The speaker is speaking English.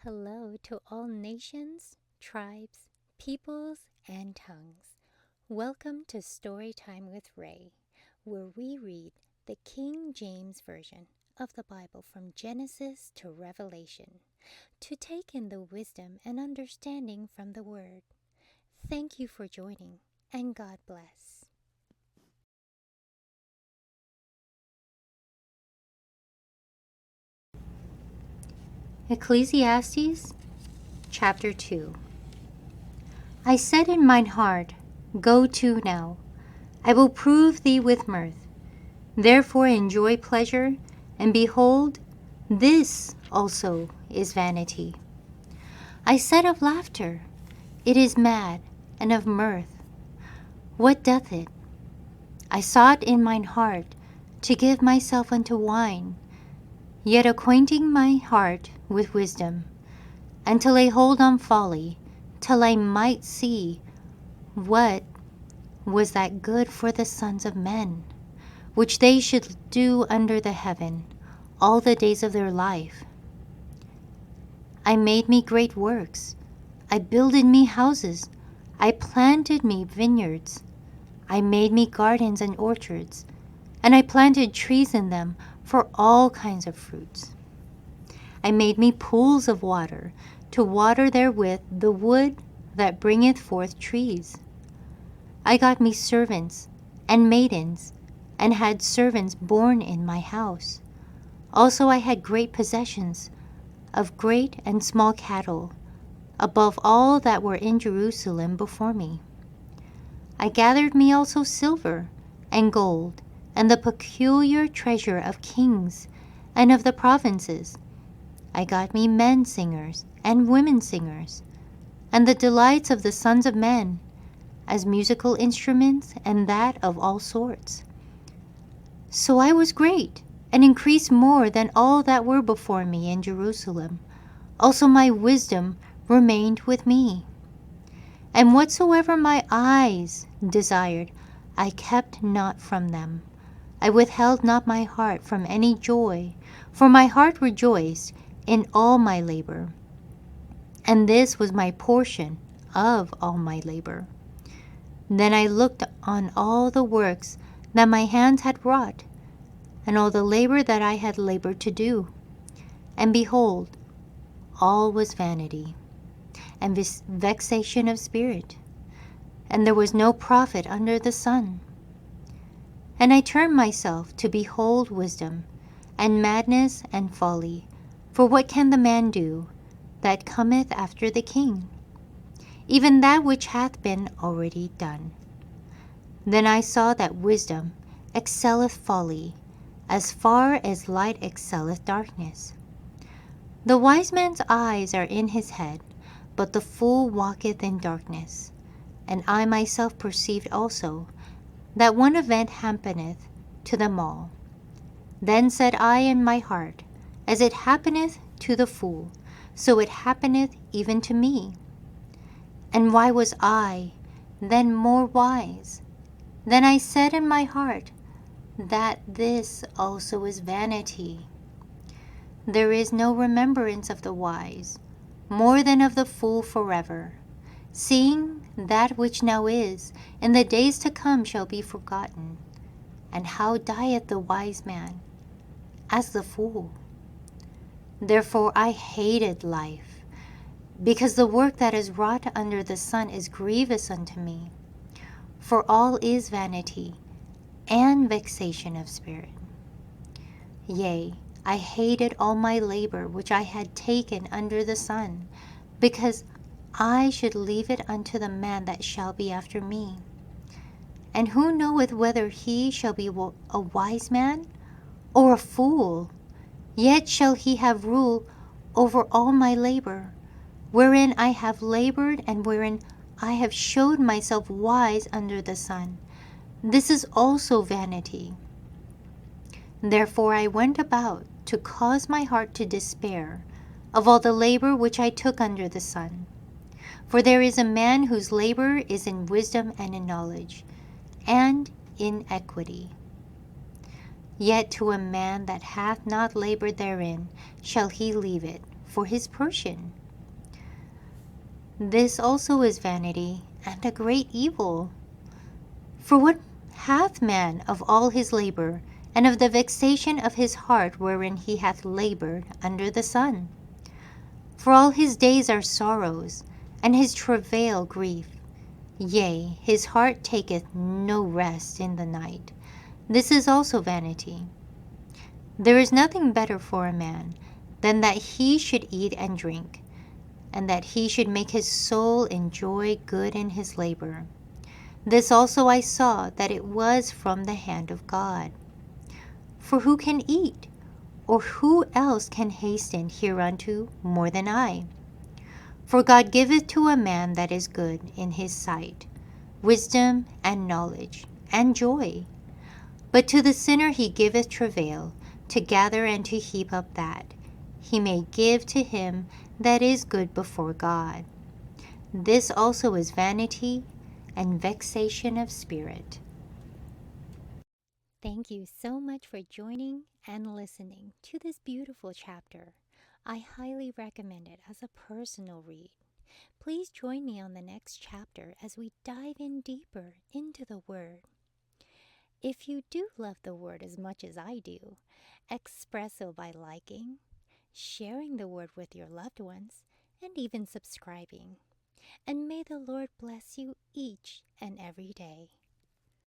Hello to all nations, tribes, peoples, and tongues. Welcome to Storytime with Rae, where we read the King James Version of the Bible from Genesis to Revelation to take in the wisdom and understanding from the Word. Thank you for joining, and God bless. Ecclesiastes Chapter 2. I said in mine heart, Go to now, I will prove thee with mirth. Therefore enjoy pleasure, and behold, this also is vanity. I said of laughter, It is mad, and of mirth, what doth it? I sought in mine heart to give myself unto wine, yet acquainting my heart with wisdom, and to lay hold on folly, till I might see what was that good for the sons of men, which they should do under the heaven all the days of their life. I made me great works, I builded me houses, I planted me vineyards, I made me gardens and orchards, and I planted trees in them for all kinds of fruits. I made me pools of water, to water therewith the wood that bringeth forth trees. I got me servants and maidens, and had servants born in my house. Also I had great possessions of great and small cattle, above all that were in Jerusalem before me. I gathered me also silver and gold, and the peculiar treasure of kings and of the provinces. I got me men singers and women singers, and the delights of the sons of men, as musical instruments and that of all sorts. So I was great, and increased more than all that were before me in Jerusalem. Also my wisdom remained with me. And whatsoever my eyes desired, I kept not from them. I withheld not my heart from any joy, for my heart rejoiced in all my labor. And this was my portion of all my labor. Then I looked on all the works that my hands had wrought, and all the labor that I had labored to do. And behold, all was vanity, and vexation of spirit, and there was no profit under the sun. And I turned myself to behold wisdom, and madness, and folly. For what can the man do that cometh after the king? Even that which hath been already done. Then I saw that wisdom excelleth folly, as far as light excelleth darkness. The wise man's eyes are in his head, but the fool walketh in darkness. And I myself perceived also that one event happeneth to them all. Then said I in my heart, As it happeneth to the fool, so it happeneth even to me. And why was I then more wise? Then I said in my heart, that this also is vanity. There is no remembrance of the wise, more than of the fool forever. Seeing that which now is, in the days to come shall be forgotten. And how dieth the wise man? As the fool. Therefore I hated life, because the work that is wrought under the sun is grievous unto me. For all is vanity, and vexation of spirit. Yea, I hated all my labor which I had taken under the sun, because I should leave it unto the man that shall be after me. And who knoweth whether he shall be a wise man or a fool? Yet shall he have rule over all my labor, wherein I have labored, and wherein I have showed myself wise under the sun. This is also vanity. Therefore I went about to cause my heart to despair of all the labor which I took under the sun. For there is a man whose labor is in wisdom and in knowledge, and in equity. Yet to a man that hath not labored therein shall he leave it for his portion. This also is vanity and a great evil. For what hath man of all his labor, and of the vexation of his heart wherein he hath labored under the sun? For all his days are sorrows, and his travail grief. Yea, his heart taketh no rest in the night. This is also vanity. There is nothing better for a man than that he should eat and drink, and that he should make his soul enjoy good in his labor. This also I saw, that it was from the hand of God. For who can eat, or who else can hasten hereunto more than I? For God giveth to a man that is good in his sight, wisdom and knowledge and joy. But to the sinner he giveth travail, to gather and to heap up that he may give to him that is good before God. This also is vanity and vexation of spirit. Thank you so much for joining and listening to this beautiful chapter. I highly recommend it as a personal read. Please join me on the next chapter as we dive in deeper into the Word. If you do love the Word as much as I do, express so by liking, sharing the Word with your loved ones, and even subscribing. And may the Lord bless you each and every day.